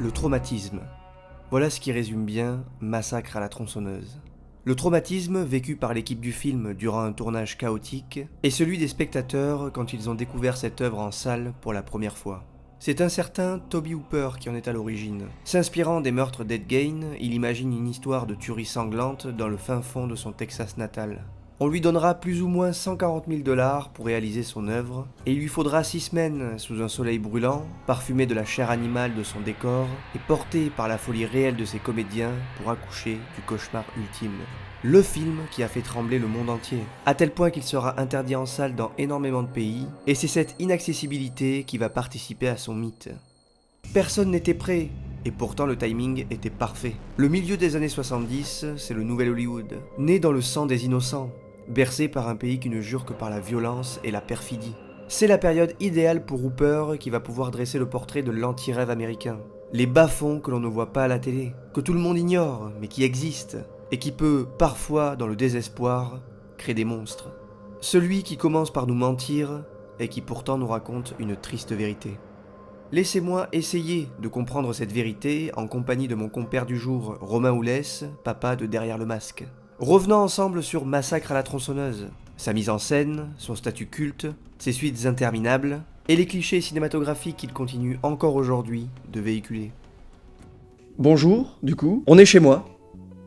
Le traumatisme. Voilà ce qui résume bien Massacre à la tronçonneuse. Le traumatisme vécu par l'équipe du film durant un tournage chaotique est celui des spectateurs quand ils ont découvert cette œuvre en salle pour la première fois. C'est un certain Toby Hooper qui en est à l'origine. S'inspirant des meurtres d'Ed Gein, il imagine une histoire de tuerie sanglante dans le fin fond de son Texas natal. On lui donnera plus ou moins 140 000 $ pour réaliser son œuvre, et il lui faudra 6 semaines sous un soleil brûlant, parfumé de la chair animale de son décor, et porté par la folie réelle de ses comédiens pour accoucher du cauchemar ultime. Le film qui a fait trembler le monde entier, à tel point qu'il sera interdit en salle dans énormément de pays, et c'est cette inaccessibilité qui va participer à son mythe. Personne n'était prêt, et pourtant le timing était parfait. Le milieu des années 70, c'est le nouvel Hollywood, né dans le sang des innocents, bercé par un pays qui ne jure que par la violence et la perfidie. C'est la période idéale pour Hooper qui va pouvoir dresser le portrait de l'anti-rêve américain. Les bas-fonds que l'on ne voit pas à la télé, que tout le monde ignore, mais qui existent, et qui peut, parfois, dans le désespoir, créer des monstres. Celui qui commence par nous mentir, et qui pourtant nous raconte une triste vérité. Laissez-moi essayer de comprendre cette vérité en compagnie de mon compère du jour, Romain Oulès, papa de Derrière le masque. Revenons ensemble sur Massacre à la tronçonneuse, sa mise en scène, son statut culte, ses suites interminables, et les clichés cinématographiques qu'il continue encore aujourd'hui de véhiculer. Bonjour, du coup, on est chez moi,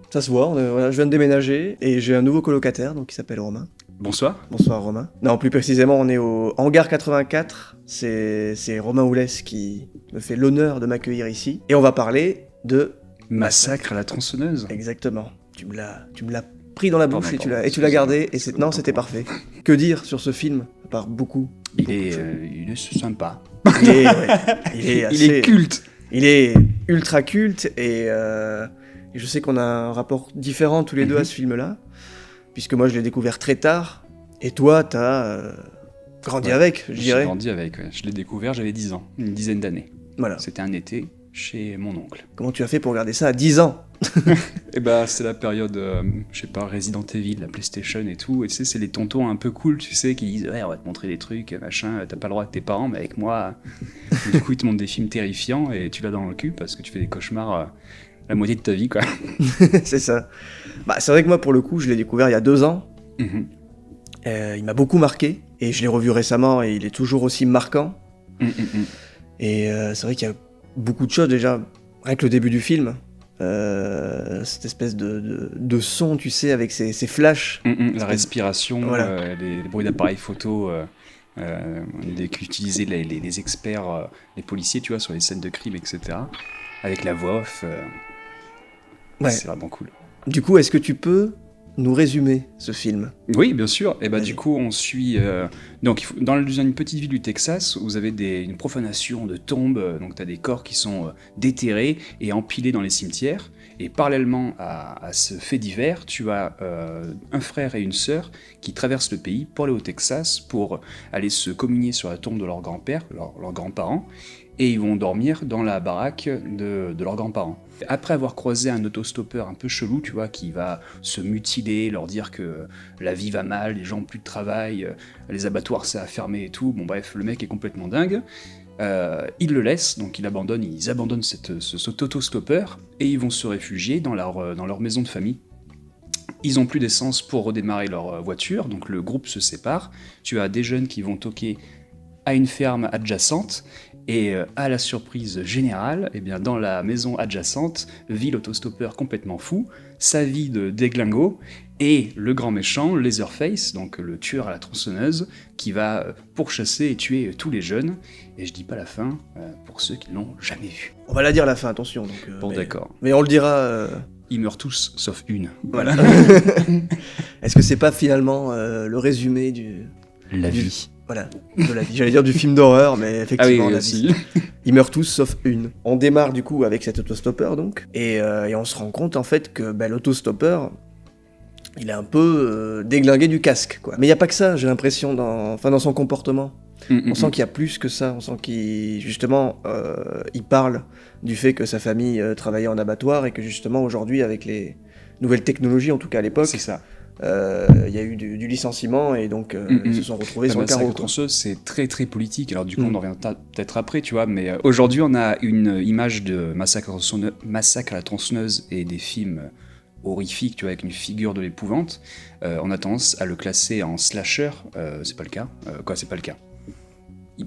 ça se voit, je viens de déménager, et j'ai un nouveau colocataire, donc il s'appelle Romain. Bonsoir. Bonsoir Romain. Non, plus précisément, on est au Hangar 84, c'est Romain Oulès qui me fait l'honneur de m'accueillir ici, et on va parler de... Massacre à la tronçonneuse. Exactement. Tu me l'as pris dans la bouche et tu l'as gardé, et c'était parfait. Que dire sur ce film, à part beaucoup Il est sympa. Il est culte. Il est ultra culte, et je sais qu'on a un rapport différent tous les deux à ce film-là, puisque moi je l'ai découvert très tard, et toi t'as grandi avec, je dirais. J'ai grandi avec, ouais. Je l'ai découvert, j'avais 10 ans, une dizaine d'années. Voilà. C'était un été chez mon oncle. Comment tu as fait pour regarder ça à 10 ans? Et bah c'est la période, je sais pas, Resident Evil, la PlayStation et tout, et tu sais, c'est les tontons un peu cool, tu sais, qui disent ouais, on va te montrer des trucs, machin, t'as pas le droit avec tes parents, mais avec moi... Du coup ils te montrent des films terrifiants, et tu l'as dans le cul, parce que tu fais des cauchemars la moitié de ta vie, quoi. C'est ça. Bah c'est vrai que moi pour le coup je l'ai découvert il y a 2 ans, il m'a beaucoup marqué, et je l'ai revu récemment, et il est toujours aussi marquant. Et c'est vrai qu'il y a beaucoup de choses déjà, rien que le début du film, cette espèce de son, tu sais, avec ces flashs. La respiration, voilà. Les bruits d'appareils photo qu'utilisaient les experts, les policiers, tu vois, sur les scènes de crime, etc. Avec la voix off, ouais. C'est vraiment cool. Du coup, est-ce que tu peux nous résumer ce film? Oui, bien sûr. Et bah, du coup, on suit... dans une petite ville du Texas, où vous avez une profanation de tombes, donc tu as des corps qui sont déterrés et empilés dans les cimetières. Et parallèlement à ce fait divers, tu as un frère et une sœur qui traversent le pays pour aller au Texas, pour aller se communier sur la tombe de leur grand-père, leurs grands-parents, et ils vont dormir dans la baraque de leurs grands-parents. Après avoir croisé un autostoppeur un peu chelou, tu vois, qui va se mutiler, leur dire que la vie va mal, les gens n'ont plus de travail, les abattoirs ça a fermé et tout, bon bref, le mec est complètement dingue, ils le laissent, donc ils abandonnent cet autostoppeur, et ils vont se réfugier dans leur maison de famille. Ils n'ont plus d'essence pour redémarrer leur voiture, donc le groupe se sépare, tu as des jeunes qui vont toquer à une ferme adjacente, et à la surprise générale, eh bien, dans la maison adjacente vit l'autostoppeur complètement fou, sa vie de déglingo, et le grand méchant, Leatherface, donc le tueur à la tronçonneuse, qui va pourchasser et tuer tous les jeunes. Et je dis pas la fin, pour ceux qui l'ont jamais vu. On va la dire la fin, attention. Donc, bon, d'accord. Mais on le dira... Ils meurent tous, sauf une. Voilà. Est-ce que c'est pas finalement le résumé La vie. Voilà, de la vie. J'allais dire du film d'horreur, mais effectivement, la vie. Ils meurent tous sauf une. On démarre du coup avec cet autostoppeur donc, et on se rend compte en fait que l'autostoppeur, il est un peu déglingué du casque, quoi. Mais il n'y a pas que ça, j'ai l'impression, dans son comportement. On sent qu'il y a plus que ça, on sent qu'il, justement, il parle du fait que sa famille travaillait en abattoir, et que justement aujourd'hui, avec les nouvelles technologies, en tout cas à l'époque, c'est ça. il y a eu du licenciement et donc ils se sont retrouvés sur le Massacre carreau. à la tronçonneuse, c'est très très politique. Alors du coup, on en reviendra peut-être après, tu vois. Mais aujourd'hui, on a une image de Massacre à la tronçonneuse et des films horrifiques, tu vois, avec une figure de l'épouvante. On a tendance à le classer en slasher. C'est pas le cas. C'est pas le cas.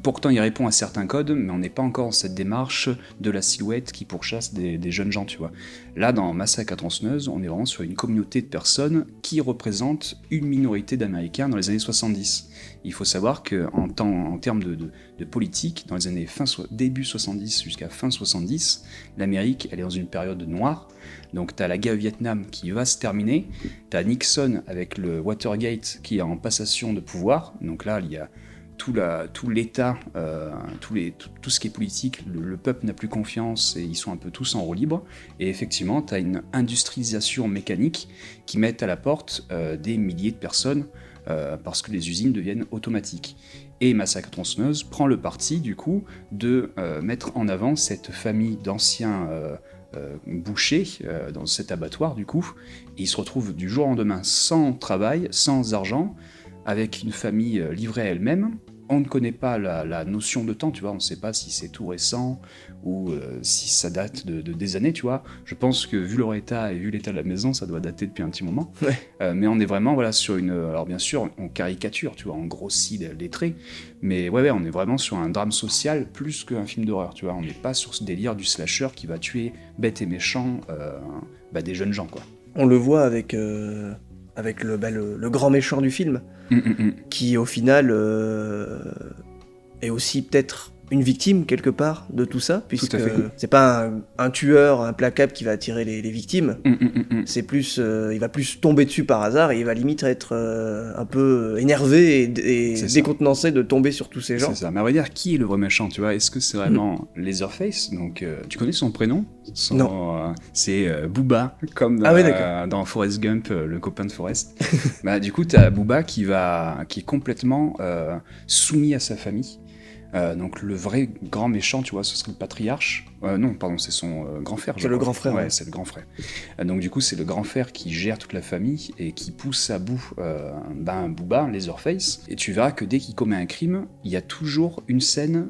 Pourtant, il répond à certains codes, mais on n'est pas encore dans cette démarche de la silhouette qui pourchasse des jeunes gens, tu vois. Là, dans Massacre à tronçonneuse, on est vraiment sur une communauté de personnes qui représentent une minorité d'Américains dans les années 70. Il faut savoir qu'en termes de politique, dans les années début 70 jusqu'à fin 70, l'Amérique, elle est dans une période noire. Donc t'as la guerre au Vietnam qui va se terminer, t'as Nixon avec le Watergate qui est en passation de pouvoir, donc là, il y a tout l'État, tout ce qui est politique, le peuple n'a plus confiance et ils sont un peu tous en roue libre. Et effectivement, tu as une industrialisation mécanique qui met à la porte des milliers de personnes parce que les usines deviennent automatiques. Et Massacre à tronçonneuse prend le parti, du coup, de mettre en avant cette famille d'anciens bouchers dans cet abattoir, du coup. Et ils se retrouvent du jour au lendemain sans travail, sans argent, avec une famille livrée à elle-même. On ne connaît pas la notion de temps, tu vois, on ne sait pas si c'est tout récent ou si ça date de des années, tu vois. Je pense que vu leur état et vu l'état de la maison, ça doit dater depuis un petit moment. Ouais. Mais on est vraiment voilà, sur une... Alors bien sûr, on caricature, tu vois, on grossit les traits, mais ouais, on est vraiment sur un drame social plus qu'un film d'horreur, tu vois. On n'est pas sur ce délire du slasher qui va tuer bête et méchant des jeunes gens, quoi. On le voit avec le grand méchant du film, qui au final est aussi peut-être une victime quelque part de tout ça, puisque c'est pas un tueur implacable qui va attirer les victimes, c'est plus, il va plus tomber dessus par hasard et il va limite être un peu énervé et décontenancé de tomber sur tous ces gens. C'est ça, mais on va dire qui est le vrai méchant, tu vois, est-ce que c'est vraiment Leatherface, donc tu connais son prénom? Non. C'est Booba, comme dans Forrest Gump, le copain de Forrest. Du coup, t'as Booba qui est complètement soumis à sa famille. Donc le vrai grand méchant, tu vois, ce serait le patriarche. Non, pardon, c'est son grand frère. C'est le grand frère. Ouais, c'est le grand frère. Donc du coup, c'est le grand frère qui gère toute la famille et qui pousse à bout Booba, Leatherface. Et tu verras que dès qu'il commet un crime, il y a toujours une scène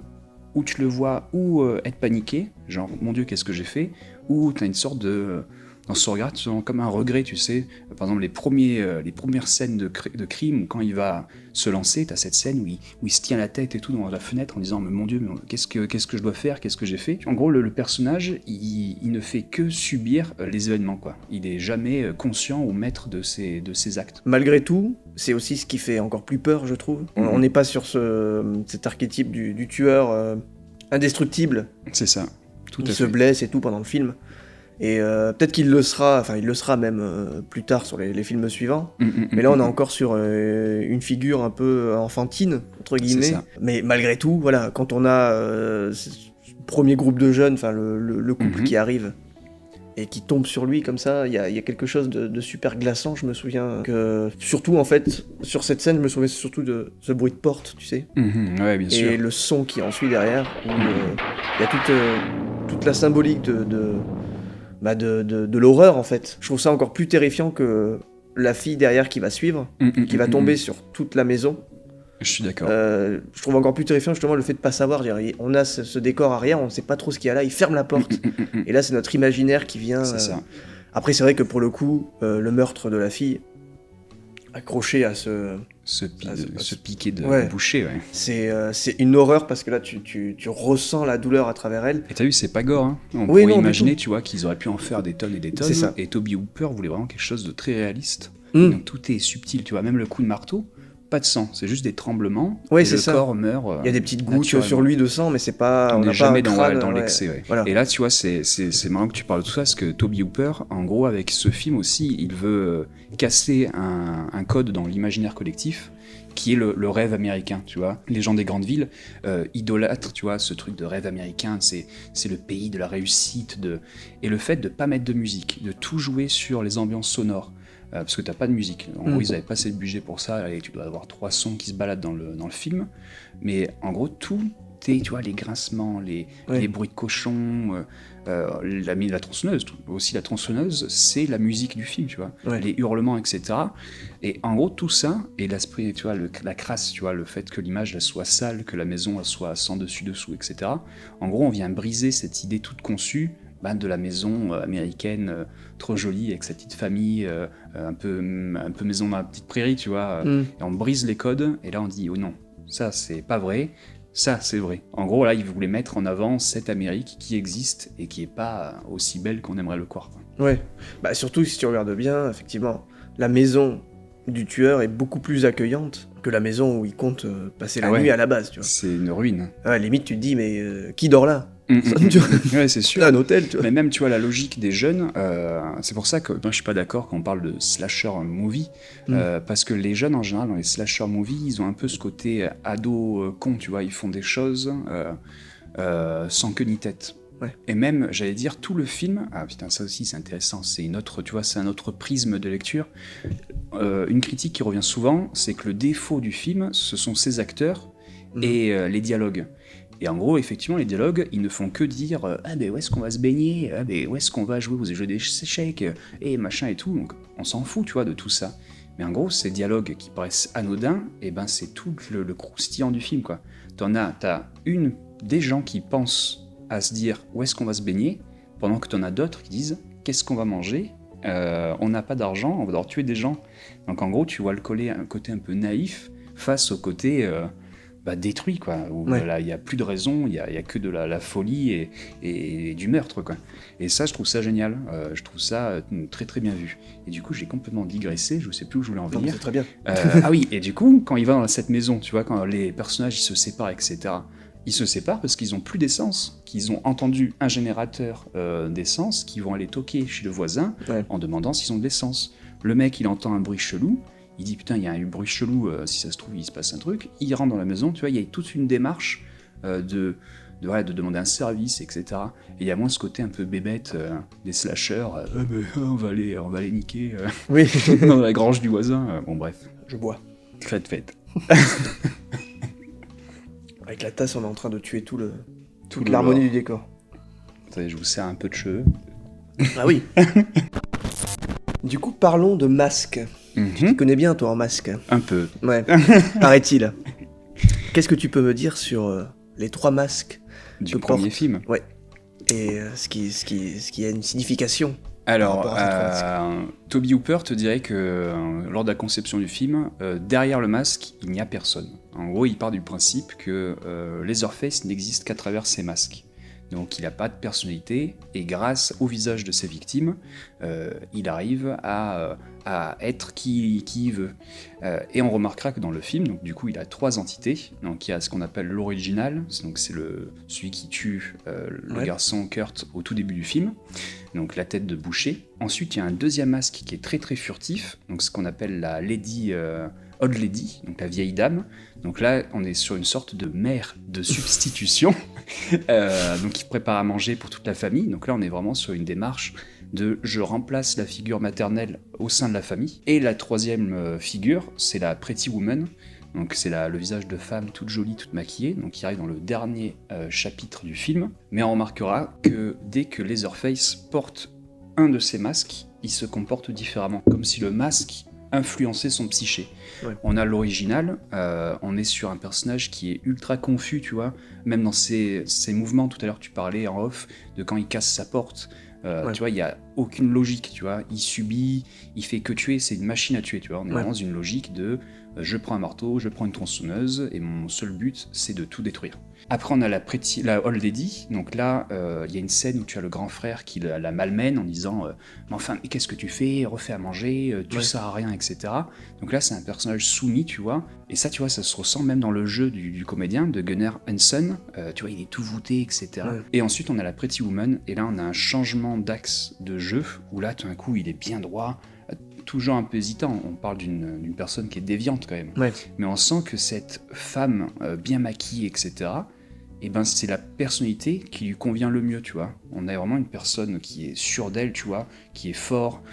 où tu le vois ou être paniqué, genre mon Dieu, qu'est-ce que j'ai fait, ou t'as une sorte de... Dans son regard, comme un regret, tu sais. Par exemple, les premières scènes de crime, quand il va se lancer, t'as cette scène où il se tient la tête et tout dans la fenêtre en disant « Mais mon Dieu, mais qu'est-ce que je dois faire? Qu'est-ce que j'ai fait ?» En gros, le personnage, il ne fait que subir les événements, quoi. Il est jamais conscient ou maître de ses actes. Malgré tout, c'est aussi ce qui fait encore plus peur, je trouve. On n'est pas sur cet archétype du tueur indestructible. C'est ça. Tout à fait. Il se blesse et tout pendant le film. Et peut-être qu'il le sera, enfin il le sera même plus tard sur les films suivants. Mais là on est encore sur une figure un peu enfantine, entre guillemets. Mais malgré tout, voilà, quand on a ce premier groupe de jeunes, enfin le couple qui arrive et qui tombe sur lui comme ça, il y a quelque chose de super glaçant. Je me souviens que, surtout en fait, sur cette scène, je me souviens surtout de ce bruit de porte, tu sais. Ouais, bien sûr. Et le son qui en suit derrière, où il y a toute la symbolique de l'horreur en fait. Je trouve ça encore plus terrifiant que la fille derrière qui va suivre, qui va tomber sur toute la maison. Je suis d'accord. Je trouve encore plus terrifiant justement le fait de pas savoir. On a ce décor arrière, on ne sait pas trop ce qu'il y a là, il ferme la porte. Et là c'est notre imaginaire qui vient. C'est ça. Après c'est vrai que pour le coup, le meurtre de la fille, accroché à ce piqué de boucher, ouais. C'est une horreur parce que là tu ressens la douleur à travers elle. Et t'as vu, c'est pas gore, hein. On pourrait imaginer, tu vois, qu'ils auraient pu en faire des tonnes et des tonnes. C'est ça. Et Toby Hooper voulait vraiment quelque chose de très réaliste. Donc tout est subtil, tu vois, même le coup de marteau, pas de sang, c'est juste des tremblements. Ouais, et c'est le ça. Corps meurt. Il y a des petites gouttes sur lui de sang, mais c'est pas. On n'est jamais dans ouais. l'excès, ouais. Voilà. Et là, tu vois, c'est marrant que tu parles de tout ça, parce que Toby Hooper, en gros, avec ce film aussi, il veut casser un code dans l'imaginaire collectif, qui est le rêve américain, tu vois. Les gens des grandes villes idolâtrent, tu vois, ce truc de rêve américain, c'est le pays de la réussite, et le fait de pas mettre de musique, de tout jouer sur les ambiances sonores, parce que t'as pas de musique. En gros, ils avaient pas assez de budget pour ça, et tu dois avoir 3 sons qui se baladent dans le film, mais en gros, tout côté, tu vois, les grincements, les bruits de cochons, la tronçonneuse, aussi la tronçonneuse, c'est la musique du film, tu vois, les hurlements, etc. Et en gros, tout ça, et l'esprit, tu vois, la crasse, tu vois, le fait que l'image elle soit sale, que la maison elle soit sans dessus-dessous, etc. En gros, on vient briser cette idée toute conçue de la maison américaine trop jolie avec sa petite famille, un peu maison dans la petite prairie, tu vois. Et on brise les codes, et là on dit, oh non, ça c'est pas vrai, ça c'est vrai. En gros, là, ils voulaient mettre en avant cette Amérique qui existe et qui est pas aussi belle qu'on aimerait le croire, quoi. Ouais, bah surtout si tu regardes bien, effectivement, la maison du tueur est beaucoup plus accueillante que la maison où il compte passer la nuit à la base, tu vois. C'est une ruine. Ouais, limite, tu te dis, mais qui dort là? Ouais, c'est sûr. Un hôtel, tu vois. Mais même, tu vois, la logique des jeunes, c'est pour ça que moi je suis pas d'accord quand on parle de slasher movie, parce que les jeunes en général dans les slasher movies, ils ont un peu ce côté ado con, tu vois, ils font des choses sans queue ni tête. Ouais. Et même, j'allais dire, tout le film, ah putain, ça aussi c'est intéressant, c'est une autre, tu vois, c'est un autre prisme de lecture. Une critique qui revient souvent, c'est que le défaut du film, ce sont ses acteurs et les dialogues. Et en gros, effectivement, les dialogues, ils ne font que dire ah ben où est-ce qu'on va se baigner, ah ben où est-ce qu'on va jouer aux jeux d'échecs, et machin et tout. Donc on s'en fout, tu vois, de tout ça. Mais en gros, ces dialogues qui paraissent anodins, et ben c'est tout le croustillant du film, quoi. T'as des gens qui pensent à se dire où est-ce qu'on va se baigner, pendant que t'en as d'autres qui disent qu'est-ce qu'on va manger, on n'a pas d'argent, on va devoir tuer des gens. Donc en gros, tu vois un côté un peu naïf face au côté détruit, quoi, où là il n'y a plus de raison, il y a que de la folie et du meurtre, quoi. Et ça, je trouve ça génial, je trouve ça très très bien vu. Et du coup, j'ai complètement digressé, je sais plus où je voulais en venir. C'est très bien. Ah oui, et du coup, quand il va dans cette maison, tu vois, quand les personnages ils se séparent, etc., ils se séparent parce qu'ils ont plus d'essence, qu'ils ont entendu un générateur d'essence, qu'ils vont aller toquer chez le voisin en demandant s'ils ont de l'essence. Le mec, il entend un bruit chelou, il dit putain, il y a un bruit chelou, si ça se trouve, il se passe un truc. Il rentre dans la maison, tu vois, il y a toute une démarche de demander un service, etc. Et il y a moins ce côté un peu bébête des slashers, on va aller niquer dans la grange du voisin. Bon, bref. Je bois. Faites. Avec la tasse, on est en train de tuer toute l'harmonie du décor. Attendez, je vous sers un peu de cheveux. Ah oui. Du coup, parlons de masques. Tu connais bien, toi, en masque. Un peu. Ouais, paraît-il. Qu'est-ce que tu peux me dire sur les 3 masques du premier film? Ouais. Et ce qui a une signification. Alors, Toby Hooper te dirait que lors de la conception du film, derrière le masque, il n'y a personne. En gros, il part du principe que Leatherface n'existe qu'à travers ses masques. Donc il n'a pas de personnalité, et grâce au visage de ses victimes, il arrive à être qui il veut. Et on remarquera que dans le film, donc, du coup, il a 3 entités. Donc il y a ce qu'on appelle l'original, donc c'est celui qui tue le garçon Kurt au tout début du film, donc la tête de boucher. Ensuite, il y a un deuxième masque qui est très très furtif, donc ce qu'on appelle la Lady... Old Lady, donc la vieille dame. Donc là, on est sur une sorte de mère de substitution, donc qui prépare à manger pour toute la famille. Donc là, on est vraiment sur une démarche de je remplace la figure maternelle au sein de la famille. Et la troisième figure, c'est la Pretty Woman. Donc c'est le visage de femme toute jolie, toute maquillée, donc qui arrive dans le dernier chapitre du film. Mais on remarquera que dès que Leatherface porte un de ses masques, il se comporte différemment, comme si le masque influencer son psyché. On a l'original, on est sur un personnage qui est ultra confus, tu vois, même dans ses mouvements. Tout à l'heure, tu parlais en off de quand il casse sa porte. Tu vois, il n'y a aucune logique, tu vois. Il subit, il fait que tuer, c'est une machine à tuer, tu vois. On est vraiment dans une logique de je prends un marteau, je prends une tronçonneuse, et mon seul but, c'est de tout détruire. Après, on a la Old Lady. Donc là, il y a une scène où tu as le grand frère qui la malmène en disant mais enfin, qu'est-ce que tu fais? Refais à manger, tu sers à rien, etc. Donc là, c'est un personnage soumis, tu vois. Et ça, tu vois, ça se ressent même dans le jeu du comédien, de Gunnar Hansen. Tu vois, il est tout voûté, etc. Et ensuite, on a la Pretty Woman. Et là, on a un changement d'axe de jeu, où là, tout d'un coup, il est bien droit, toujours un peu hésitant. On parle d'une personne qui est déviante quand même. Mais on sent que cette femme bien maquillée, etc., et ben c'est la personnalité qui lui convient le mieux, tu vois. On a vraiment une personne qui est sûre d'elle, tu vois, qui est forte,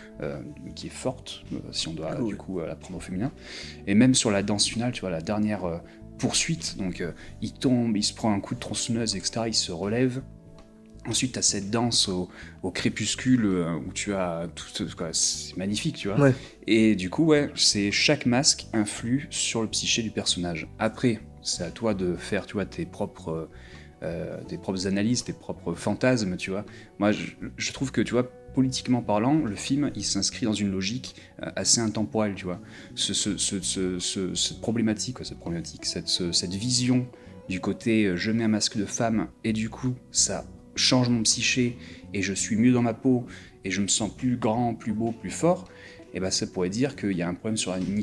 si on doit du coup la prendre au féminin. Et même sur la danse finale, tu vois, la dernière poursuite, donc il tombe, il se prend un coup de tronçonneuse, etc., il se relève. Ensuite, tu as cette danse au crépuscule où tu as tout, quoi, c'est magnifique, tu vois. Ouais. Et du coup, ouais, chaque masque influe sur le psyché du personnage. Après, c'est à toi de faire, tu vois, tes propres analyses, tes propres fantasmes, tu vois. Moi, je trouve que, tu vois, politiquement parlant, le film, il s'inscrit dans une logique assez intemporelle, tu vois. Cette problématique, cette vision du côté je mets un masque de femme et du coup, ça change mon psyché et je suis mieux dans ma peau et je me sens plus grand, plus beau, plus fort, et ben ça pourrait dire qu'il y a un problème sur une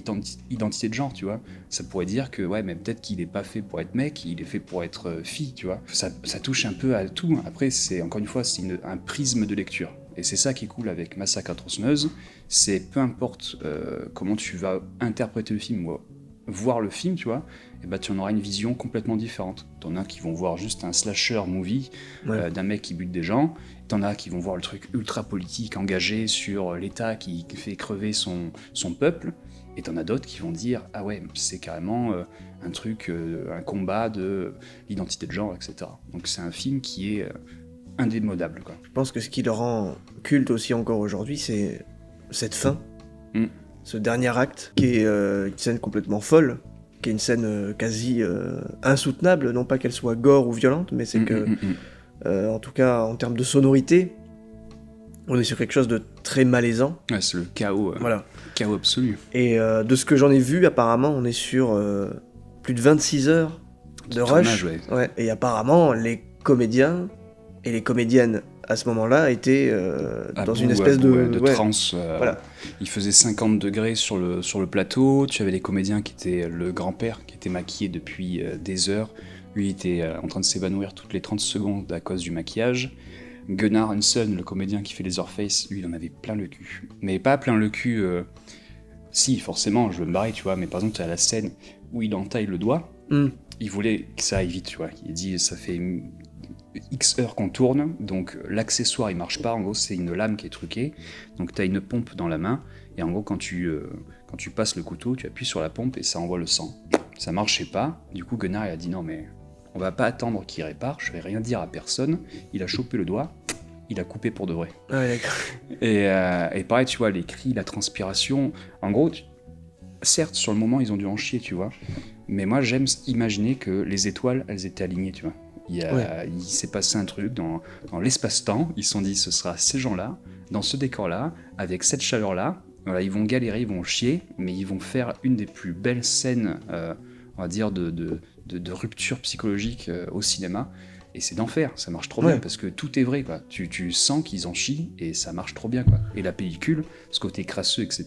identité de genre, tu vois. Ça pourrait dire que ouais, mais peut-être qu'il est pas fait pour être mec, il est fait pour être fille, tu vois. Ça touche un peu à tout. Après, c'est encore une fois, c'est un prisme de lecture. Et c'est ça qui est cool avec Massacre à la tronçonneuse, c'est peu importe comment tu vas interpréter le film ou voir le film, tu vois, et bah tu en auras une vision complètement différente. T'en as qui vont voir juste un slasher movie d'un mec qui bute des gens, t'en as qui vont voir le truc ultra politique, engagé sur l'État qui fait crever son peuple, et t'en as d'autres qui vont dire ah ouais, c'est carrément un truc, un combat de l'identité de genre, etc. Donc c'est un film qui est indémodable, quoi. Je pense que ce qui le rend culte aussi encore aujourd'hui, c'est cette fin. Ce dernier acte, qui est une scène complètement folle, qui est une scène quasi insoutenable, non pas qu'elle soit gore ou violente, mais c'est que, en tout cas, en termes de sonorité, on est sur quelque chose de très malaisant. Ouais, c'est le chaos, voilà. Chaos absolu. Et de ce que j'en ai vu, apparemment, on est sur plus de 26 heures de rush. Ouais. Et apparemment, les comédiens et les comédiennes à ce moment-là étaient dans une espèce de transe. Voilà. Il faisait 50 degrés sur le plateau. Tu avais les comédiens qui étaient le grand-père, qui était maquillé depuis des heures. Lui, il était en train de s'évanouir toutes les 30 secondes à cause du maquillage. Gunnar Hansen, le comédien qui fait les Orpheus, lui, il en avait plein le cul. Mais pas plein le cul... Si, forcément, je veux me barrer, tu vois. Mais par exemple, tu as la scène où il entaille le doigt. Il voulait que ça aille vite, tu vois. Il dit, ça fait... X heures qu'on tourne, donc l'accessoire il marche pas, en gros c'est une lame qui est truquée, donc tu as une pompe dans la main, et en gros quand tu passes le couteau, tu appuies sur la pompe et ça envoie le sang. Ça marchait pas, du coup Gunnar il a dit non mais on va pas attendre qu'il répare, je vais rien dire à personne, il a chopé le doigt, il a coupé pour de vrai. Ouais, d'accord. Et pareil tu vois, les cris, la transpiration, en gros, certes sur le moment ils ont dû en chier tu vois, mais moi j'aime imaginer que les étoiles elles étaient alignées tu vois. Il s'est passé un truc dans l'espace-temps, ils se sont dit ce sera ces gens-là, dans ce décor-là, avec cette chaleur-là, voilà, ils vont galérer, ils vont chier, mais ils vont faire une des plus belles scènes, on va dire, de rupture psychologique au cinéma, et c'est d'enfer, ça marche trop bien, parce que tout est vrai, quoi. Tu sens qu'ils en chient, et ça marche trop bien, quoi. Et la pellicule, ce côté crasseux, etc.,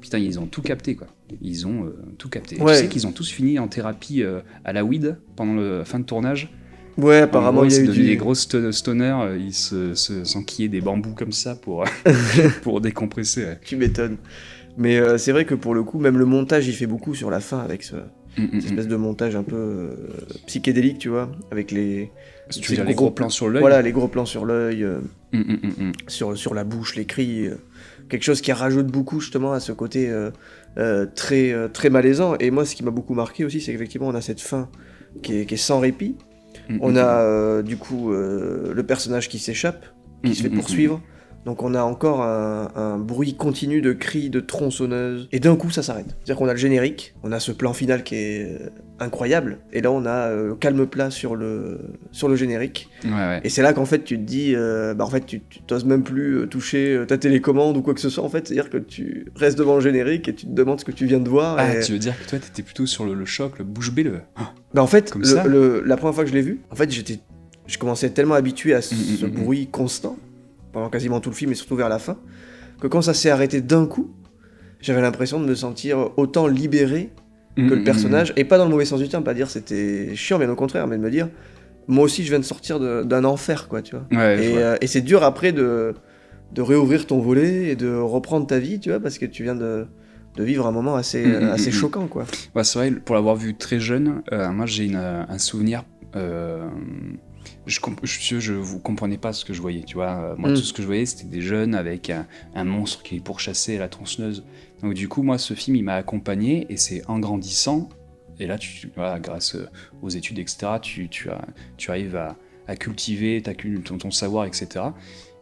putain, ils ont tout capté, quoi. Ils ont tout capté. Ouais. Tu sais qu'ils ont tous fini en thérapie à la weed pendant la fin de tournage. Ouais, apparemment, il y a eu des gros stoners, ils s'enquillaient des bambous comme ça pour décompresser. Ouais. Tu m'étonnes. Mais c'est vrai que pour le coup, même le montage, il fait beaucoup sur la fin avec cette espèce de montage un peu psychédélique, tu vois, avec les gros plans sur l'œil. Voilà, les gros plans sur l'œil, sur la bouche, les cris, quelque chose qui rajoute beaucoup justement à ce côté très malaisant. Et moi, ce qui m'a beaucoup marqué aussi, c'est qu'effectivement, on a cette fin qui est sans répit. On a du coup le personnage qui s'échappe, qui se fait poursuivre. Donc on a encore un bruit continu de cris, de tronçonneuses. Et d'un coup ça s'arrête. C'est-à-dire qu'on a le générique, on a ce plan final qui est incroyable. Et là on a calme plat sur le générique. Ouais. Et c'est là qu'en fait tu te dis, en fait tu t'oses même plus toucher ta télécommande ou quoi que ce soit en fait. C'est-à-dire que tu restes devant le générique et tu te demandes ce que tu viens de voir. Ah, tu veux dire que toi t'étais plutôt sur le choc, le bouche bée, en fait, la première fois que je l'ai vu, en fait je commençais tellement habitué à ce bruit constant, pendant quasiment tout le film et surtout vers la fin, que quand ça s'est arrêté d'un coup, j'avais l'impression de me sentir autant libéré que le personnage, et pas dans le mauvais sens du terme, pas dire c'était chiant, bien au contraire, mais de me dire, moi aussi je viens de sortir d'un enfer, quoi, tu vois. Ouais, et c'est dur après de réouvrir ton volet et de reprendre ta vie, tu vois, parce que tu viens de vivre un moment assez choquant, quoi. Ouais, c'est vrai, pour l'avoir vu très jeune, moi j'ai un souvenir... Je vous comprenais pas ce que je voyais, tu vois. Moi, tout ce que je voyais, c'était des jeunes avec un monstre qui pourchassait la tronçonneuse. Donc du coup, moi, ce film, il m'a accompagné, et c'est en grandissant Et là, voilà, grâce aux études, etc., tu arrives à cultiver ton savoir, etc.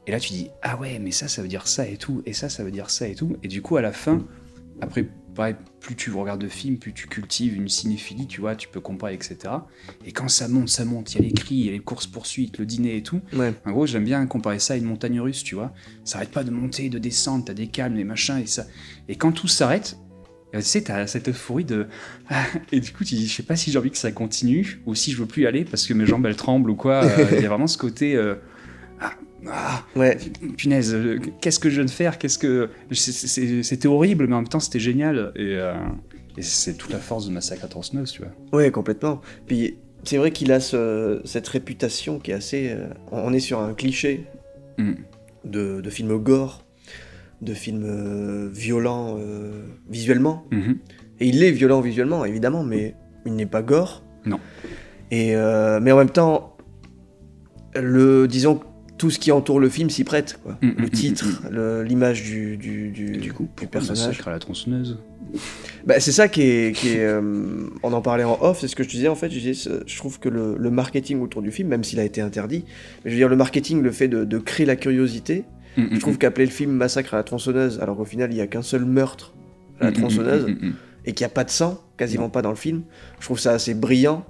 Et là, tu dis, ah ouais, mais ça veut dire ça et tout, et ça veut dire ça et tout. Et du coup, à la fin, après, pareil, plus tu regardes de films, plus tu cultives une cinéphilie, tu vois, tu peux comparer, etc. Et quand ça monte, il y a les cris, il y a les courses-poursuites, le dîner et tout. Ouais. En gros, j'aime bien comparer ça à une montagne russe, tu vois. Ça arrête pas de monter, de descendre, t'as des calmes, des machins, et ça. Et quand tout s'arrête, tu sais, t'as cette euphorie de... Et du coup, tu dis, je sais pas si j'ai envie que ça continue, ou si je veux plus y aller, parce que mes jambes, elles tremblent, ou quoi. Il y a vraiment ce côté... Ouais. Punaise, qu'est-ce que je viens de faire, c'était horrible, mais en même temps c'était génial, et c'est toute la force de Massacre à la tronçonneuse, tu vois. Ouais, complètement. Puis c'est vrai qu'il a cette réputation qui est assez... on est sur un cliché de film gore, de film violent visuellement. Et il est violent visuellement, évidemment, mais il n'est pas gore. Non. Et, mais en même temps, disons, tout ce qui entoure le film s'y prête, quoi. Le titre, l'image du personnage. Massacre à la tronçonneuse. Bah, c'est ça qui est on en parlait en off, c'est ce que je disais en fait. Je trouve que le marketing autour du film, même s'il a été interdit, mais je veux dire, le marketing, le fait de créer la curiosité, je trouve qu'appeler le film Massacre à la tronçonneuse, alors qu'au final il n'y a qu'un seul meurtre à la tronçonneuse, et qu'il n'y a pas de sang, quasiment pas dans le film, je trouve ça assez brillant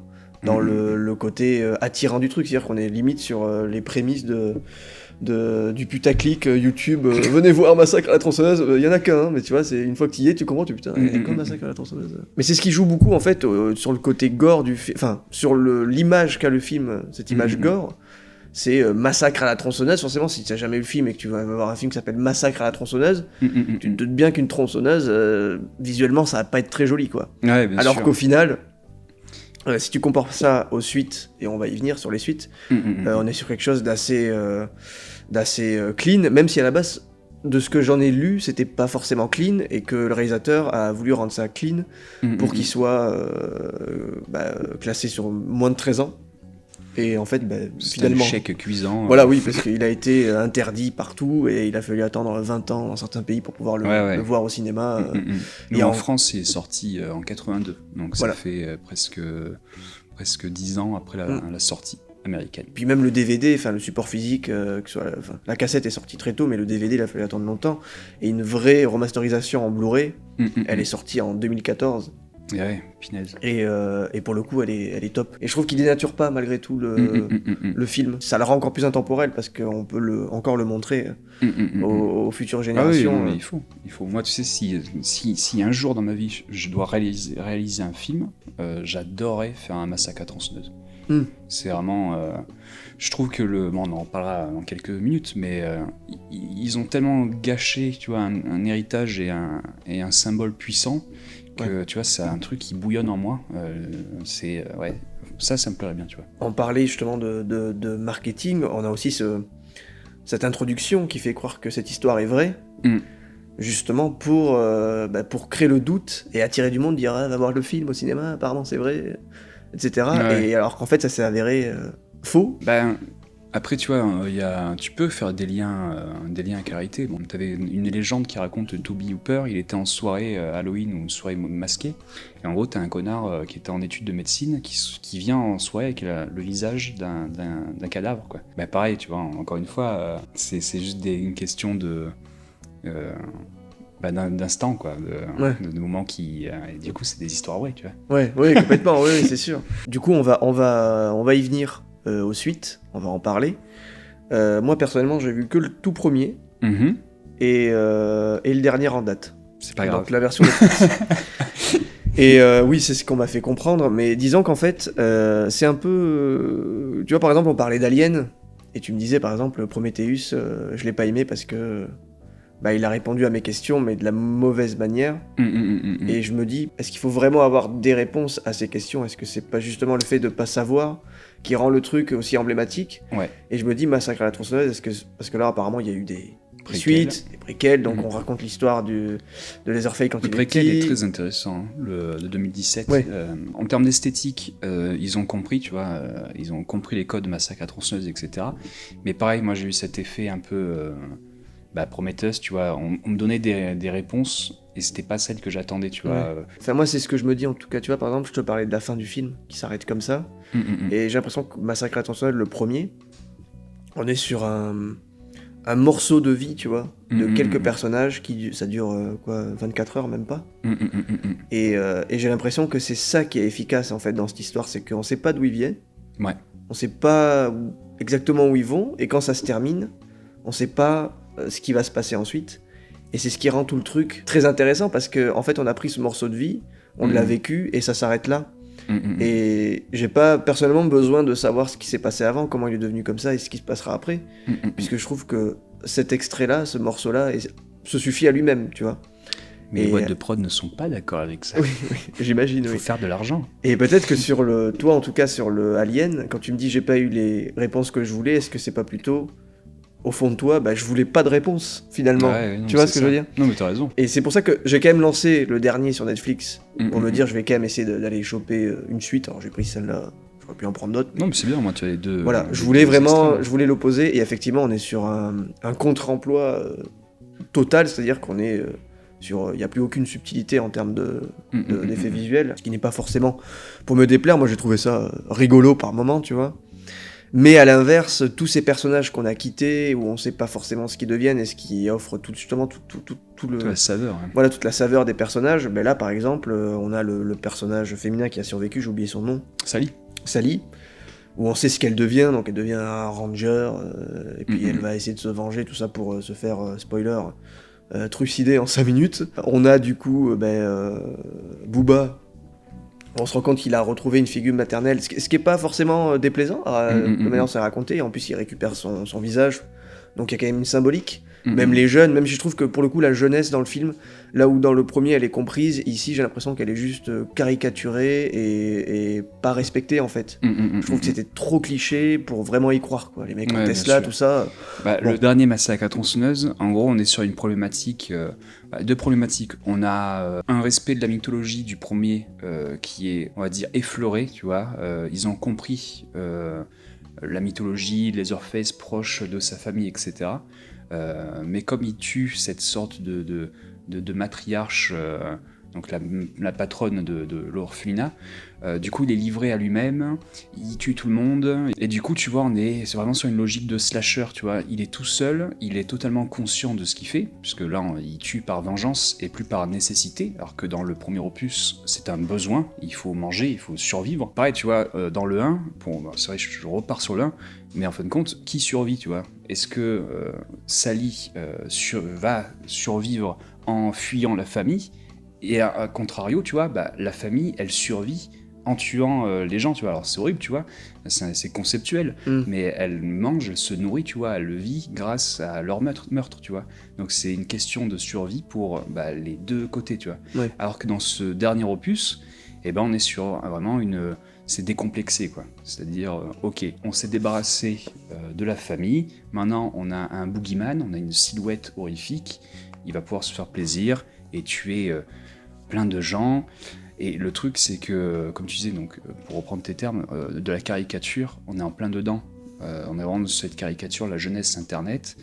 dans le côté attirant du truc, c'est-à-dire qu'on est limite sur les prémices du putaclic YouTube, venez voir Massacre à la tronçonneuse, il y en a qu'un, mais tu vois, c'est une fois que tu y es, tu comprends, putain, il y a qu'un Massacre à la tronçonneuse. Mais c'est ce qui joue beaucoup en fait sur le côté gore du film, enfin sur l'image qu'a le film, cette image gore. C'est Massacre à la tronçonneuse. Forcément, si tu n'as jamais vu le film et que tu vas voir un film qui s'appelle Massacre à la tronçonneuse, tu te doutes bien qu'une tronçonneuse, visuellement, ça va pas être très joli, quoi. Ouais, bien alors sûr. qu'au final, si tu compares ça aux suites, et on va y venir sur les suites, on est sur quelque chose d'assez clean, même si à la base, de ce que j'en ai lu, c'était pas forcément clean, et que le réalisateur a voulu rendre ça clean pour qu'il soit classé sur moins de 13 ans. Et en fait, finalement... un chèque cuisant. Voilà, oui, parce qu'il a été interdit partout, et il a fallu attendre 20 ans dans certains pays pour pouvoir le voir au cinéma. Et en France, il est sorti en 82, donc ça fait presque 10 ans après la sortie américaine. Puis même le DVD, enfin le support physique, que ce soit la cassette est sortie très tôt, mais le DVD, il a fallu attendre longtemps. Et une vraie remasterisation en Blu-ray, elle est sortie en 2014. Ouais, pinaise. Et pour le coup, elle est top. Et je trouve qu'il dénature pas malgré tout le film. Ça le rend encore plus intemporel parce qu'on peut encore le montrer aux futures générations. Ah oui, mais il faut. Moi, tu sais, si un jour dans ma vie je dois réaliser un film, j'adorerais faire un Massacre à tronçonneuse. C'est vraiment... je trouve que on en parlera dans quelques minutes, mais ils ont tellement gâché, tu vois, un héritage et un symbole puissant que, tu vois, c'est un truc qui bouillonne en moi. Ça me plairait bien, tu vois. On parlait justement de marketing, on a aussi cette introduction qui fait croire que cette histoire est vraie, justement pour créer le doute et attirer du monde, dire va voir le film au cinéma, apparemment c'est vrai, etc. Ouais. Et alors qu'en fait ça s'est avéré faux. Après, tu vois, tu peux faire des liens avec la réalité. Bon, t'avais une légende qui raconte Toby Hooper, il était en soirée Halloween ou une soirée masquée, et en gros, t'as un connard qui était en études de médecine qui vient en soirée avec le visage d'un cadavre, quoi. Pareil, tu vois, encore une fois, c'est juste une question d'instant, quoi, de moments qui... et du coup, c'est des histoires vraies, tu vois. Ouais, complètement, oui, c'est sûr. Du coup, on va y venir. Aux suites, on va en parler. Moi personnellement, j'ai vu que le tout premier et le dernier en date. C'est pas grave. Donc la version Netflix. Et oui, c'est ce qu'on m'a fait comprendre. Mais disons qu'en fait, c'est un peu. Tu vois, par exemple, on parlait d'Alien et tu me disais, par exemple, Prometheus, je l'ai pas aimé parce que il a répondu à mes questions, mais de la mauvaise manière. Et je me dis, est-ce qu'il faut vraiment avoir des réponses à ces questions ? Est-ce que c'est pas justement le fait de pas savoir qui rend le truc aussi emblématique ? Et je me dis, Massacre à la tronçonneuse, parce que là, apparemment, il y a eu des suites, des préquels, donc on raconte l'histoire de Leatherface quand il est petit. Le préquel est très intéressant, de 2017. Ouais. En termes d'esthétique, ils ont compris, tu vois, ils ont compris les codes Massacre à la tronçonneuse, etc. Mais pareil, moi j'ai eu cet effet un peu... Prometheus, tu vois, on me donnait des réponses et c'était pas celle que j'attendais, tu vois. Ouais. Enfin, moi, c'est ce que je me dis, en tout cas, tu vois, par exemple, je te parlais de la fin du film, qui s'arrête comme ça, et j'ai l'impression que Massacre à la tronçonneuse, le premier, on est sur un morceau de vie, tu vois, de quelques personnages, ça dure, 24 heures, même pas. Et j'ai l'impression que c'est ça qui est efficace, en fait, dans cette histoire, c'est qu'on sait pas d'où ils viennent, Ouais. on sait pas exactement où ils vont, et quand ça se termine, on sait pas ce qui va se passer ensuite. Et c'est ce qui rend tout le truc très intéressant, parce que en fait, on a pris ce morceau de vie, on l'a vécu, et ça s'arrête là. Et j'ai pas personnellement besoin de savoir ce qui s'est passé avant, comment il est devenu comme ça, et ce qui se passera après, puisque je trouve que cet extrait-là, ce morceau-là, se suffit à lui-même, tu vois. Mais les boîtes de prod ne sont pas d'accord avec ça. Oui, j'imagine, Il faut faire de l'argent. Et peut-être que toi en tout cas sur le Alien, quand tu me dis j'ai pas eu les réponses que je voulais, est-ce que c'est pas plutôt, au fond de toi, je voulais pas de réponse finalement. Non, tu vois ce que je veux dire? Non, mais t'as raison. Et c'est pour ça que j'ai quand même lancé le dernier sur Netflix, pour me dire je vais quand même essayer d'aller choper une suite. Alors j'ai pris celle-là, j'aurais pu en prendre d'autres. Non, mais c'est bien, moi tu as les deux. Voilà, je voulais l'opposer, et effectivement on est sur un contre-emploi total, c'est-à-dire qu'on est il n'y a plus aucune subtilité en termes d'effets visuels, ce qui n'est pas forcément pour me déplaire. Moi j'ai trouvé ça rigolo par moment, tu vois. Mais à l'inverse, tous ces personnages qu'on a quittés, où on sait pas forcément ce qu'ils deviennent, et ce qui offre tout toute la saveur. Hein. Voilà, toute la saveur des personnages. Ben là, par exemple, on a le personnage féminin qui a survécu, j'ai oublié son nom. Sally, où on sait ce qu'elle devient, donc elle devient un ranger, et puis elle va essayer de se venger, tout ça pour se faire, spoiler, trucider en 5 minutes. On a du coup Booba. On se rend compte qu'il a retrouvé une figure maternelle, ce qui est pas forcément déplaisant, de manière dont c'est raconté. En plus, il récupère son visage, donc il y a quand même une symbolique. Même les jeunes, même si je trouve que pour le coup, la jeunesse dans le film, là où dans le premier elle est comprise, ici j'ai l'impression qu'elle est juste caricaturée et pas respectée en fait. Je trouve que c'était trop cliché pour vraiment y croire, quoi. Les mecs en Tesla, tout ça. Le dernier Massacre à la tronçonneuse, en gros, on est sur une problématique. Deux problématiques. On a un respect de la mythologie du premier qui est, on va dire, effleuré, tu vois. Ils ont compris la mythologie, Leatherface proche de sa famille, etc. Mais comme il tue cette sorte de matriarche, donc la patronne de l'orphelinat, du coup il est livré à lui-même, il tue tout le monde, et du coup tu vois c'est vraiment sur une logique de slasher, tu vois, il est tout seul, il est totalement conscient de ce qu'il fait, puisque là il tue par vengeance et plus par nécessité, alors que dans le premier opus c'est un besoin, il faut manger, il faut survivre. Pareil tu vois, dans le 1, c'est vrai je repars sur le 1, mais en fin de compte, qui survit, tu vois? Est-ce que Sally va survivre en fuyant la famille? Et à contrario, tu vois, la famille, elle survit en tuant les gens, tu vois. Alors c'est horrible, tu vois, c'est conceptuel, mais elle mange, elle se nourrit, tu vois, elle vit grâce à leur meurtre, tu vois. Donc c'est une question de survie pour les deux côtés, tu vois. Ouais. Alors que dans ce dernier opus, on est sur vraiment c'est décomplexé, quoi. C'est-à-dire, ok, on s'est débarrassé de la famille, maintenant on a un boogeyman, on a une silhouette horrifique, il va pouvoir se faire plaisir et tuer plein de gens. Et le truc, c'est que, comme tu disais, donc, pour reprendre tes termes, de la caricature, on est en plein dedans. On est vraiment dans cette caricature, la jeunesse Internet.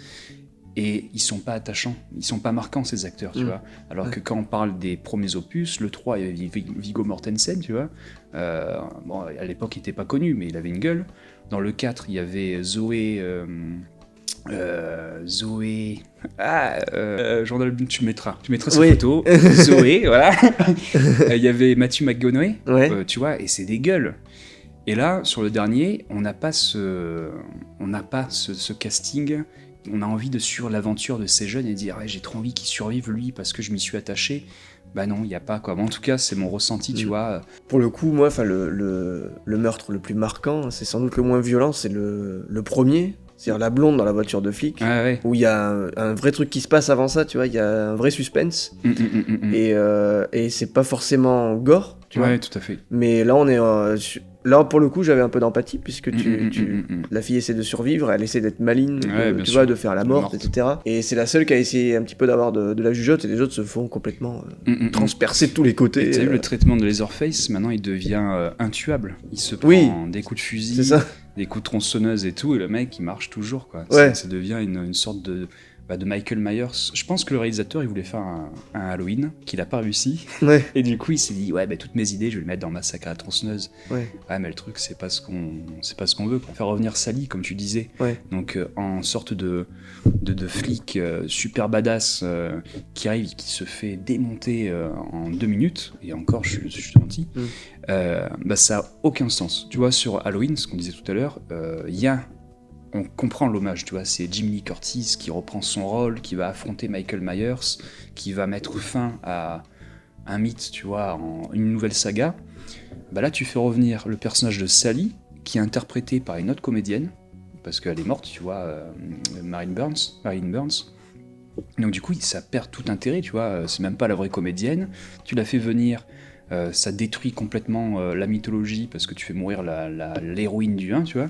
Et ils sont pas attachants, ils sont pas marquants ces acteurs, tu vois. Alors que quand on parle des premiers opus, le 3, il y avait Viggo Mortensen, tu vois. À l'époque, il était pas connu, mais il avait une gueule. Dans le 4, il y avait Zoé... Journal, tu mettras sa photo. Zoé, voilà. Il y avait Matthew McConaughey, tu vois, et c'est des gueules. Et là, sur le dernier, on n'a pas ce casting. On a envie de suivre l'aventure de ces jeunes et dire j'ai trop envie qu'ils survivent lui parce que je m'y suis attaché. Non, il n'y a pas, quoi. En tout cas, c'est mon ressenti, tu vois. Pour le coup, moi, le meurtre le plus marquant, c'est sans doute le moins violent, c'est le premier. C'est-à-dire la blonde dans la voiture de flic, où il y a un vrai truc qui se passe avant ça, tu vois, il y a un vrai suspense, et c'est pas forcément gore, tu vois. Ouais, tout à fait. Mais là, on est... là, pour le coup, j'avais un peu d'empathie, puisque la fille essaie de survivre, elle essaie d'être maligne, tu vois, de faire la morte, etc. Et c'est la seule qui a essayé un petit peu d'avoir de la jugeote, et les autres se font complètement transpercer de tous les côtés. Tu as vu le traitement de Leatherface, maintenant il devient intuable. Il se prend des coups de fusil, des coups de tronçonneuse et tout, et le mec il marche toujours, quoi. Ça devient une sorte de de Michael Myers. Je pense que le réalisateur, il voulait faire un Halloween, qu'il a pas réussi. Ouais, Et du coup, il s'est dit, ouais, toutes mes idées, je vais les mettre dans Massacre à la tronçonneuse. ouais, Ouais, mais le truc, c'est pas ce qu'on veut, quoi. Faire revenir Sally, comme tu disais. ouais. Donc, en sorte de flic super badass qui arrive, qui se fait démonter en 2 minutes, et encore, je suis gentil, ça a aucun sens. Tu vois, sur Halloween, ce qu'on disait tout à l'heure, on comprend l'hommage, tu vois, c'est Jamie Lee Curtis qui reprend son rôle, qui va affronter Michael Myers, qui va mettre fin à un mythe, tu vois, en une nouvelle saga. Là, tu fais revenir le personnage de Sally, qui est interprété par une autre comédienne, parce qu'elle est morte, tu vois, Marine Burns. Donc du coup, ça perd tout intérêt, tu vois, c'est même pas la vraie comédienne. Tu la fais venir, ça détruit complètement la mythologie, parce que tu fais mourir l'héroïne du 1, tu vois.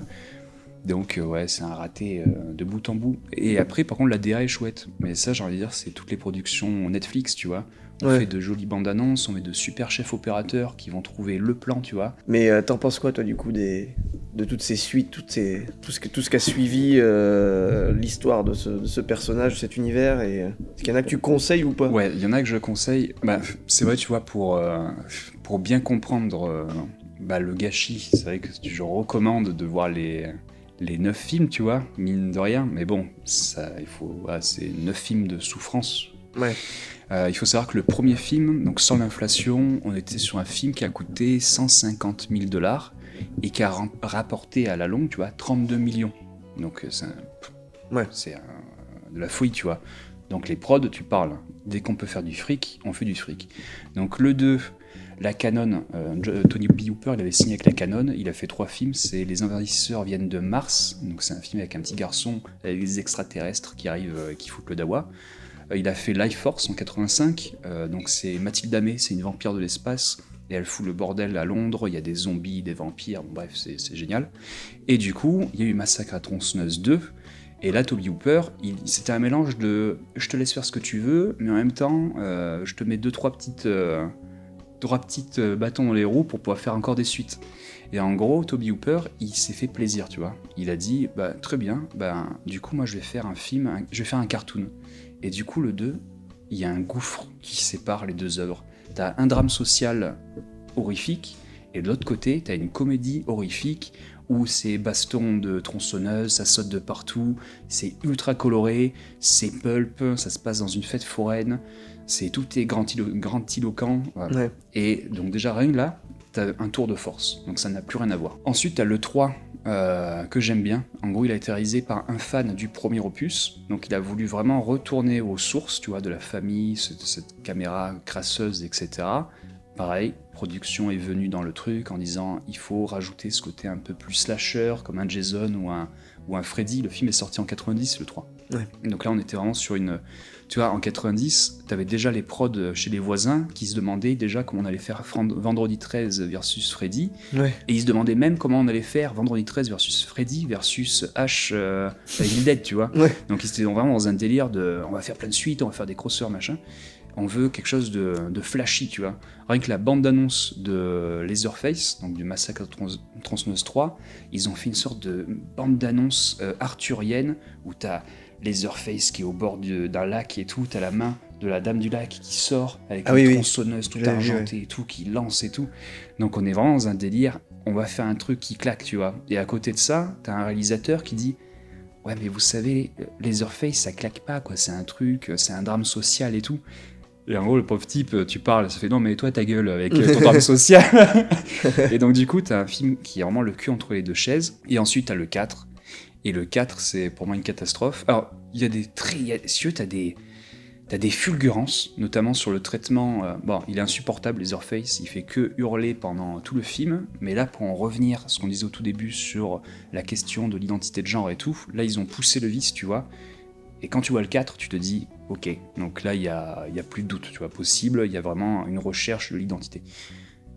Donc ouais, c'est un raté de bout en bout. Et après, par contre, la DA est chouette. Mais ça, j'ai envie de dire, c'est toutes les productions Netflix, tu vois. On fait de jolies bandes annonces, on met de super chefs opérateurs qui vont trouver le plan, tu vois. Mais t'en penses quoi, toi, du coup, de toutes ces suites, tout ce qu'a suivi l'histoire de ce personnage, cet univers, et est-ce qu'il y en a que tu conseilles ou pas? Ouais, il y en a que je conseille. C'est vrai, tu vois, pour bien comprendre le gâchis, c'est vrai que je recommande de voir les 9 films, tu vois, mine de rien. Mais bon, c'est 9 films de souffrance. Ouais. Il faut savoir que le premier film, donc sans l'inflation, on était sur un film qui a coûté 150 000 $ et qui a rapporté à la longue, tu vois, 32 millions. Donc c'est de la fouille, tu vois. Donc les prods, tu parles. Dès qu'on peut faire du fric, on fait du fric. Donc le 2, la Canon, Tony B. Hooper, il avait signé avec la Canon, il a fait 3 films, c'est Les Envahisseurs viennent de Mars, donc c'est un film avec un petit garçon, avec des extraterrestres qui arrivent, qui foutent le dawa. Il a fait Life Force en 85, donc c'est Mathilde Amé, c'est une vampire de l'espace, et elle fout le bordel à Londres, il y a des zombies, des vampires, bon, bref, c'est génial. Et du coup, il y a eu Massacre à la tronçonneuse 2, et là, Toby Hooper, c'était un mélange de « je te laisse faire ce que tu veux, mais en même temps, je te mets 2-3 petites bâtons dans les roues pour pouvoir faire encore des suites ». Et en gros, Toby Hooper, il s'est fait plaisir, tu vois. Il a dit « très bien, du coup, moi, je vais faire un film, je vais faire un cartoon ». Et du coup, le 2, il y a un gouffre qui sépare les deux œuvres. T'as un drame social horrifique, et de l'autre côté, t'as une comédie horrifique où c'est baston de tronçonneuse, ça saute de partout, c'est ultra coloré, c'est pulp, ça se passe dans une fête foraine, tout est grandiloquent. Voilà. Ouais. Et donc déjà, rien que là, t'as un tour de force, donc ça n'a plus rien à voir. Ensuite, t'as le 3, que j'aime bien. En gros, il a été réalisé par un fan du premier opus, donc il a voulu vraiment retourner aux sources, tu vois, de la famille, cette caméra crasseuse, etc. Pareil, production est venue dans le truc en disant il faut rajouter ce côté un peu plus slasher, comme un Jason ou un Freddy. Le film est sorti en 90, le 3. Ouais. Donc là, on était vraiment sur une... Tu vois, en 90, t'avais déjà les prods chez les voisins qui se demandaient déjà comment on allait faire Vendredi 13 versus Freddy. Ouais. Et ils se demandaient même comment on allait faire Vendredi 13 versus Freddy versus H Evil Dead, tu vois. Ouais. Donc ils étaient vraiment dans un délire de on va faire plein de suites, on va faire des crosseurs, machin. On veut quelque chose de flashy, tu vois. Rien que la bande-annonce de Leatherface, donc du Massacre à tronçonneuse 3, ils ont fait une sorte de bande-annonce arthurienne où t'as Leatherface qui est au bord d'un lac et tout, t'as la main de la dame du lac qui sort avec une tronçonneuse toute argentée et tout, qui lance et tout. Donc on est vraiment dans un délire, on va faire un truc qui claque, tu vois. Et à côté de ça, t'as un réalisateur qui dit ouais mais vous savez, Leatherface ça claque pas, quoi, c'est un truc, c'est un drame social et tout. Et en gros, le pauvre type, tu parles, ça fait non, mais toi, ta gueule avec ton drame social. Et donc, du coup, t'as un film qui est vraiment le cul entre les deux chaises. Et ensuite, t'as le 4. Et le 4, c'est pour moi une catastrophe. Alors, il y a si tu veux, t'as des fulgurances, notamment sur le traitement. Bon, il est insupportable, Leatherface, il fait que hurler pendant tout le film. Mais là, pour en revenir à ce qu'on disait au tout début sur la question de l'identité de genre et tout, là, ils ont poussé le vice, tu vois. Et quand tu vois le 4, tu te dis, ok, donc là, il y a plus de doute, tu vois, possible, il y a vraiment une recherche de l'identité.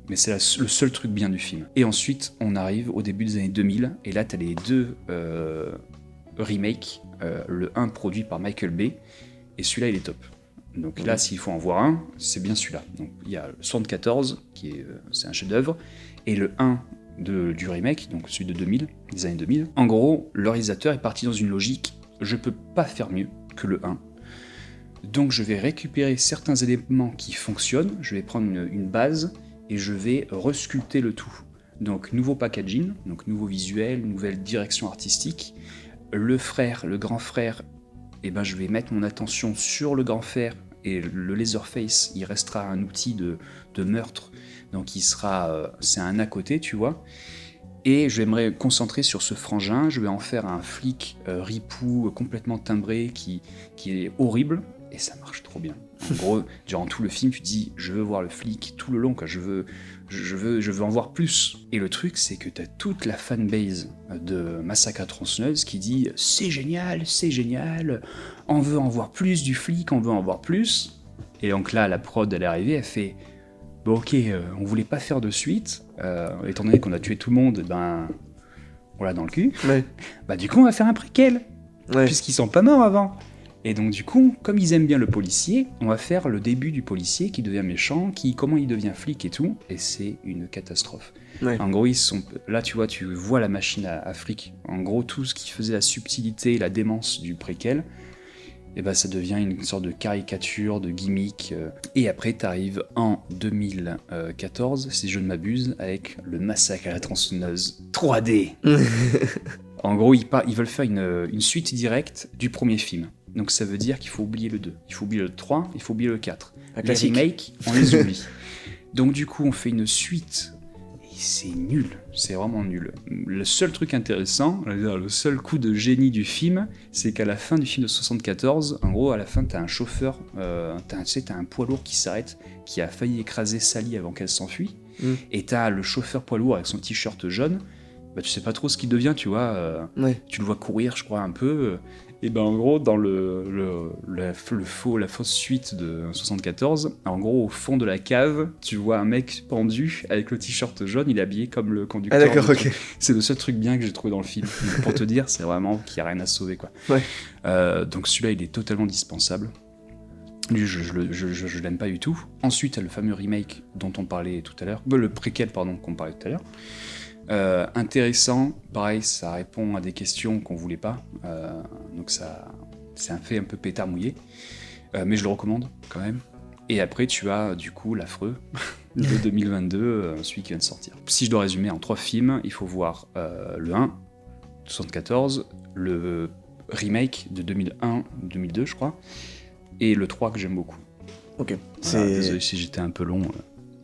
Mais c'est le seul truc bien du film. Et ensuite, on arrive au début des années 2000, et là, t'as les deux remakes, le 1 produit par Michael Bay, et celui-là, il est top. Donc là, s'il faut en voir un, c'est bien celui-là. Donc il y a le 74, c'est un chef-d'œuvre, et le 1 du remake, donc celui de 2000, des années 2000. En gros, le réalisateur est parti dans une logique je peux pas faire mieux, que le 1. Donc je vais récupérer certains éléments qui fonctionnent, je vais prendre une base et je vais resculpter le tout. Donc nouveau packaging, donc nouveau visuel, nouvelle direction artistique. Le grand frère, je vais mettre mon attention sur le grand frère et le Leatherface, il restera un outil de meurtre, donc c'est un à côté, tu vois. Et je vais me concentrer sur ce frangin, je vais en faire un flic ripou, complètement timbré, qui est horrible, et ça marche trop bien. En gros, durant tout le film, tu te dis, je veux voir le flic tout le long, quoi. Je veux en voir plus. Et le truc, c'est que t'as toute la fanbase de Massacre à la tronçonneuse qui dit, c'est génial, on veut en voir plus du flic, on veut en voir plus. Et donc là, la prod, elle est arrivée, elle fait, bon ok, on voulait pas faire de suite, étant donné qu'on a tué tout le monde, on l'a dans le cul. Ouais. Du coup, on va faire un préquel, Ouais. puisqu'ils sont pas morts avant. Et donc du coup, comme ils aiment bien le policier, on va faire le début du policier qui devient méchant, comment il devient flic et tout, et c'est une catastrophe. Ouais. En gros, là tu vois la machine à fric. En gros, tout ce qui faisait la subtilité et la démence du préquel, ça devient une sorte de caricature, de gimmick. Et après, t'arrives en 2014, si je ne m'abuse, avec le Massacre à la tronçonneuse 3D. En gros, ils veulent faire une suite directe du premier film. Donc ça veut dire qu'il faut oublier le 2, il faut oublier le 3, il faut oublier le 4. Les remakes, on les oublie. Donc du coup, on fait une suite, et c'est nul, c'est vraiment nul. Le seul truc intéressant, le seul coup de génie du film, c'est qu'à la fin du film de 74, en gros, à la fin, t'as un chauffeur, t'as un poids lourd qui s'arrête, qui a failli écraser Sally avant qu'elle s'enfuit, et t'as le chauffeur poids lourd avec son t-shirt jaune, tu sais pas trop ce qu'il devient, tu vois, tu le vois courir, je crois, un peu, et en gros, dans la fausse suite de 74, en gros, au fond de la cave, tu vois un mec pendu avec le t-shirt jaune, il est habillé comme le conducteur. Ah d'accord, ok. C'est le seul truc bien que j'ai trouvé dans le film. Donc, pour te dire, c'est vraiment qu'il n'y a rien à sauver, quoi. Ouais. Donc celui-là, il est totalement dispensable. Lui, je l'aime pas du tout. Ensuite, il y a le fameux remake dont on parlait tout à l'heure. Le préquel, pardon, qu'on parlait tout à l'heure. Intéressant, pareil, ça répond à des questions qu'on voulait pas, donc c'est un fait un peu pétard mouillé, mais je le recommande quand même. Et après tu as du coup l'affreux de 2022, celui qui vient de sortir. Si je dois résumer en 3 films, il faut voir le 1, 74, le remake de 2001-2002 je crois, et le 3 que j'aime beaucoup. Ok. Voilà, désolé si j'étais un peu long,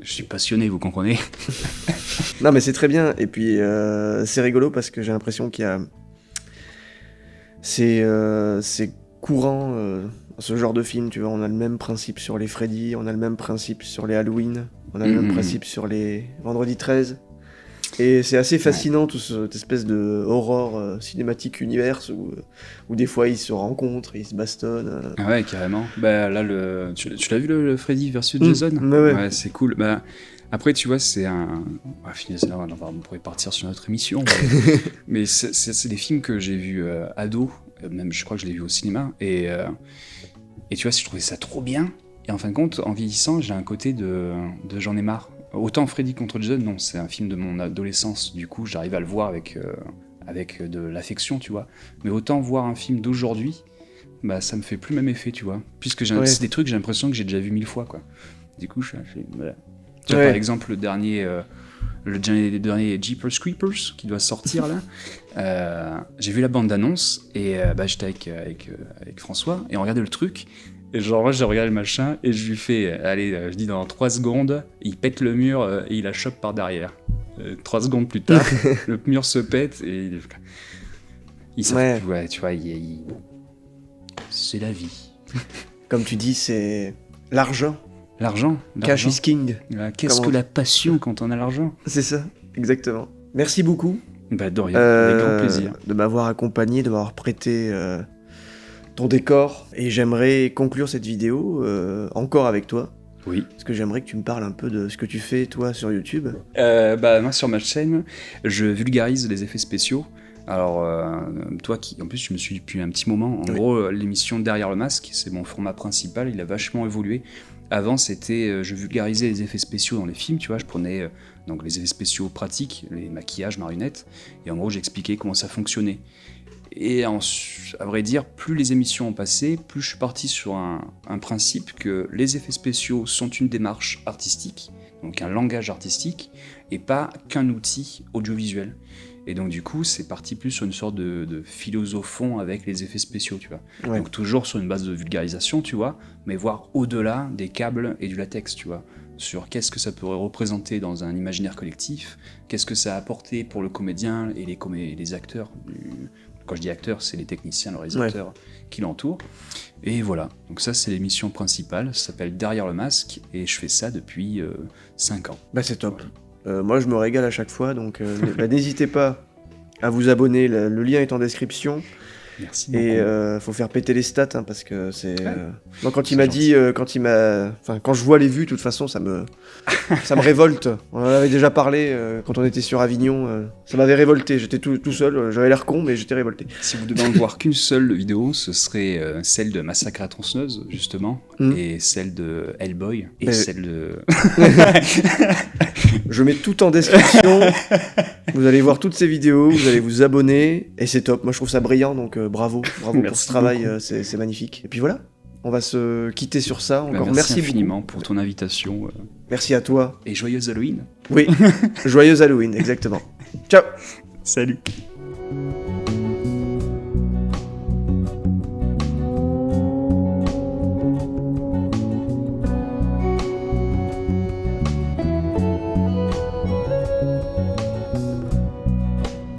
je suis passionné, vous comprenez. Non mais c'est très bien, et puis c'est rigolo parce que j'ai l'impression qu'il y a... C'est courant, ce genre de film, tu vois, on a le même principe sur les Freddy, on a le même principe sur les Halloween, on a le même principe sur les Vendredi 13, et c'est assez fascinant, toute cette espèce de horreur cinématique univers où des fois ils se rencontrent, ils se bastonnent. Ah ouais, carrément. Là, tu l'as vu le Freddy versus Jason ? Ouais, c'est cool. Après, tu vois, c'est un... finalement, on pourrait partir sur notre émission. Mais c'est des films que j'ai vus ado, même je crois que je l'ai vu au cinéma. Et tu vois, je trouvais ça trop bien. Et en fin de compte, en vieillissant, j'ai un côté de j'en ai marre. Autant Freddy contre Jason, non, c'est un film de mon adolescence. Du coup, j'arrive à le voir avec de l'affection, tu vois. Mais autant voir un film d'aujourd'hui, ça me fait plus le même effet, tu vois. Puisque c'est des trucs, j'ai l'impression que j'ai déjà vu 1000 fois, quoi. Du coup, voilà. Tu vois, par exemple, le dernier Jeepers Creepers qui doit sortir là, j'ai vu la bande-annonce et j'étais avec François et on regardait le truc et genre moi j'ai regardé le machin et je lui fais allez, je dis dans 3 secondes il pète le mur et il la chope par derrière. 3 secondes plus tard le mur se pète et il s'en fout, tu vois, c'est la vie. Comme tu dis, c'est l'argent. L'argent. Cash is king. Qu'est-ce que la passion quand on a l'argent ? C'est ça, exactement. Merci beaucoup. De rien, avec grand plaisir. De m'avoir accompagné, de m'avoir prêté ton décor. Et j'aimerais conclure cette vidéo encore avec toi. Oui. Parce que j'aimerais que tu me parles un peu de ce que tu fais, toi, sur YouTube. Moi, sur ma chaîne, je vulgarise les effets spéciaux. Alors, toi qui, en plus, tu me suis depuis un petit moment. En gros, l'émission Derrière le masque, c'est mon format principal, il a vachement évolué. Avant, c'était, je vulgarisais les effets spéciaux dans les films, tu vois, je prenais donc les effets spéciaux pratiques, les maquillages, marionnettes, et en gros, j'expliquais comment ça fonctionnait. Et à vrai dire, plus les émissions ont passé, plus je suis parti sur un principe que les effets spéciaux sont une démarche artistique, donc un langage artistique, et pas qu'un outil audiovisuel. Et donc du coup, c'est parti plus sur une sorte de philosophon avec les effets spéciaux, tu vois. Ouais. Donc toujours sur une base de vulgarisation, tu vois, mais voir au-delà des câbles et du latex, tu vois. Sur qu'est-ce que ça pourrait représenter dans un imaginaire collectif, qu'est-ce que ça a apporté pour le comédien et les acteurs. Quand je dis acteurs, c'est les techniciens, le réalisateur qui l'entourent. Et voilà, donc ça c'est l'émission principale, ça s'appelle Derrière le masque, et je fais ça depuis 5 ans. Bah c'est top. Moi je me régale à chaque fois, donc n'hésitez pas à vous abonner, le lien est en description. Merci beaucoup. Et faut faire péter les stats, hein, parce que c'est... Moi quand il C'est m'a gentil. dit, quand je vois les vues, de toute façon, ça me révolte. On en avait déjà parlé quand on était sur Avignon, ça m'avait révolté, j'étais tout seul, j'avais l'air con, mais j'étais révolté. Si vous devez en voir qu'une seule vidéo, ce serait celle de Massacre à la tronçonneuse, justement, et celle de Hellboy, et celle de... Je mets tout en description, vous allez voir toutes ces vidéos, vous allez vous abonner, et c'est top, moi je trouve ça brillant, donc bravo pour Merci ce travail, beaucoup. c'est magnifique. Et puis voilà, on va se quitter sur ça, encore Merci beaucoup. infiniment pour ton invitation, Merci à toi. et joyeux Halloween. Oui, joyeux Halloween, exactement. Ciao. Salut.